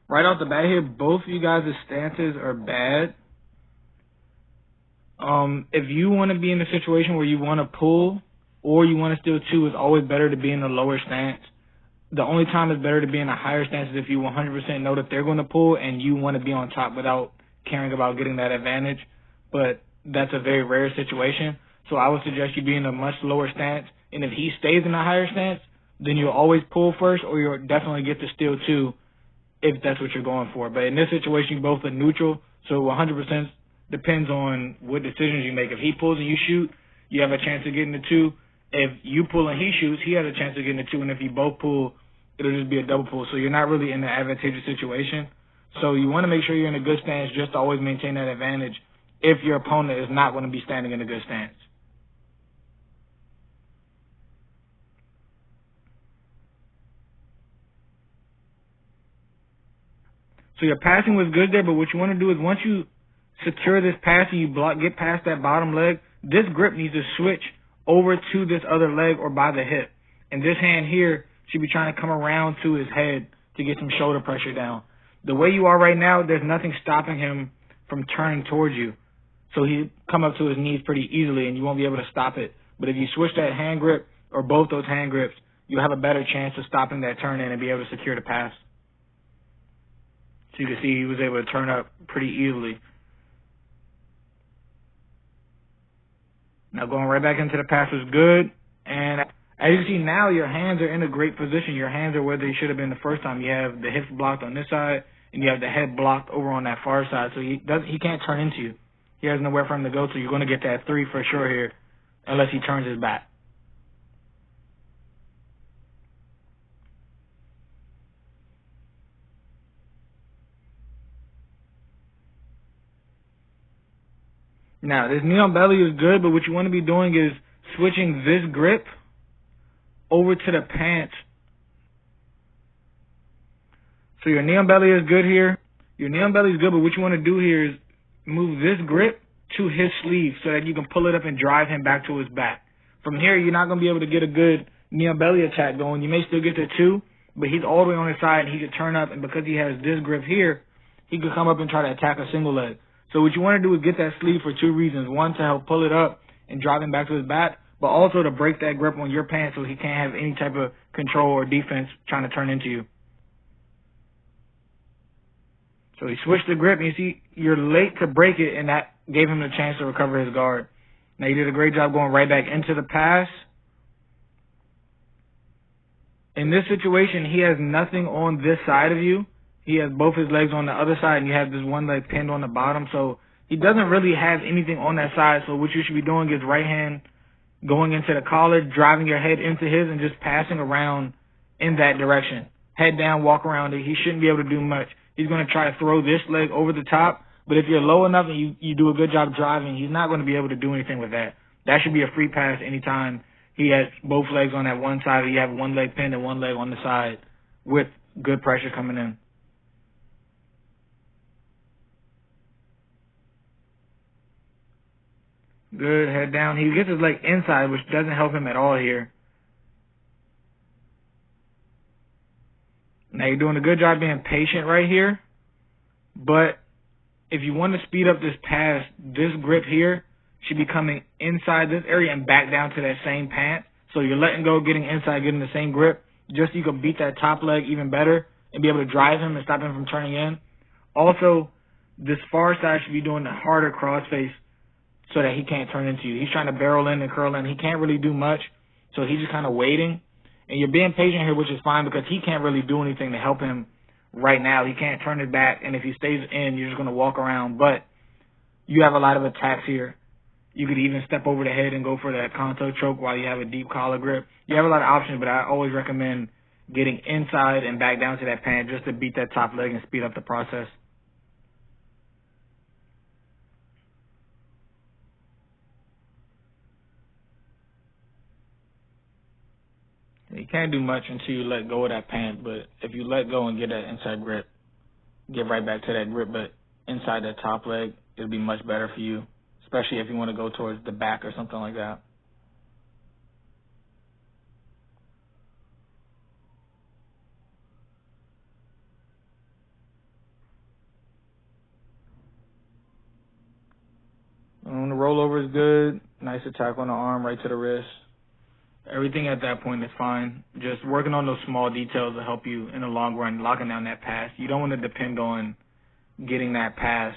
Right off the bat here, both of you guys' stances are bad. If you want to be in a situation where you want to pull or you want to steal two, it's always better to be in a lower stance. The only time it's better to be in a higher stance is if you 100% know that they're going to pull and you want to be on top without caring about getting that advantage. But that's a very rare situation. So I would suggest you be in a much lower stance. And if he stays in a higher stance, then you'll always pull first or you'll definitely get to steal two if that's what you're going for. But in this situation, you both are neutral. So 100% depends on what decisions you make. If he pulls and you shoot, you have a chance of getting the two. If you pull and he shoots, he has a chance of getting the two. And if you both pull, it'll just be a double pull. So you're not really in an advantageous situation. So you want to make sure you're in a good stance just to always maintain that advantage if your opponent is not going to be standing in a good stance. So your passing was good there, but what you want to do is once you secure this pass and you get past that bottom leg, this grip needs to switch over to this other leg or by the hip. And this hand here should be trying to come around to his head to get some shoulder pressure down. The way you are right now, there's nothing stopping him from turning towards you. So he'll come up to his knees pretty easily and you won't be able to stop it. But if you switch that hand grip or both those hand grips, you'll have a better chance of stopping that turn in and be able to secure the pass. So you can see he was able to turn up pretty easily. Now going right back into the pass was good. And as you see now, your hands are in a great position. Your hands are where they should have been the first time. You have the hips blocked on this side, and you have the head blocked over on that far side. So he can't turn into you. He has nowhere for him to go, so you're going to get that three for sure here, unless he turns his back. Now, this knee on belly is good, but what you want to be doing is switching this grip over to the pants. So your knee on belly is good here. Your knee on belly is good, but what you want to do here is move this grip to his sleeve so that you can pull it up and drive him back to his back. From here, you're not going to be able to get a good knee on belly attack going. You may still get the two, but he's all the way on his side, and he can turn up, and because he has this grip here, he could come up and try to attack a single leg. So what you want to do is get that sleeve for two reasons. One, to help pull it up and drive him back to his back, but also to break that grip on your pants so he can't have any type of control or defense trying to turn into you. So he switched the grip, and you see you're late to break it, and that gave him the chance to recover his guard. Now he did a great job going right back into the pass. In this situation, he has nothing on this side of you. He has both his legs on the other side, and you have this one leg pinned on the bottom. So he doesn't really have anything on that side. So what you should be doing is right hand going into the collar, driving your head into his, and just passing around in that direction. Head down, walk around it. He shouldn't be able to do much. He's going to try to throw this leg over the top, but if you're low enough and you do a good job driving, he's not going to be able to do anything with that. That should be a free pass anytime he has both legs on that one side, or you have one leg pinned and one leg on the side with good pressure coming in. Good, head down. He gets his leg inside, which doesn't help him at all here. Now you're doing a good job being patient right here, but if you want to speed up this pass, this grip here should be coming inside this area and back down to that same pant. So you're letting go, getting inside, getting the same grip, just so you can beat that top leg even better and be able to drive him and stop him from turning in. Also, this far side should be doing the harder crossface so that he can't turn into you. He's trying to barrel in and curl in. He can't really do much, so he's just kind of waiting. And you're being patient here, which is fine because he can't really do anything to help him right now. He can't turn it back, and if he stays in, you're just going to walk around. But you have a lot of attacks here. You could even step over the head and go for that Kanto choke while you have a deep collar grip. You have a lot of options, but I always recommend getting inside and back down to that pant just to beat that top leg and speed up the process. You can't do much until you let go of that pant, but if you let go and get that inside grip, get right back to that grip, but inside that top leg, it'll be much better for you, especially if you want to go towards the back or something like that. is good. Nice attack on the arm, right to the wrist. Everything at that point is fine. Just working on those small details will help you in the long run, locking down that pass. You don't want to depend on getting that pass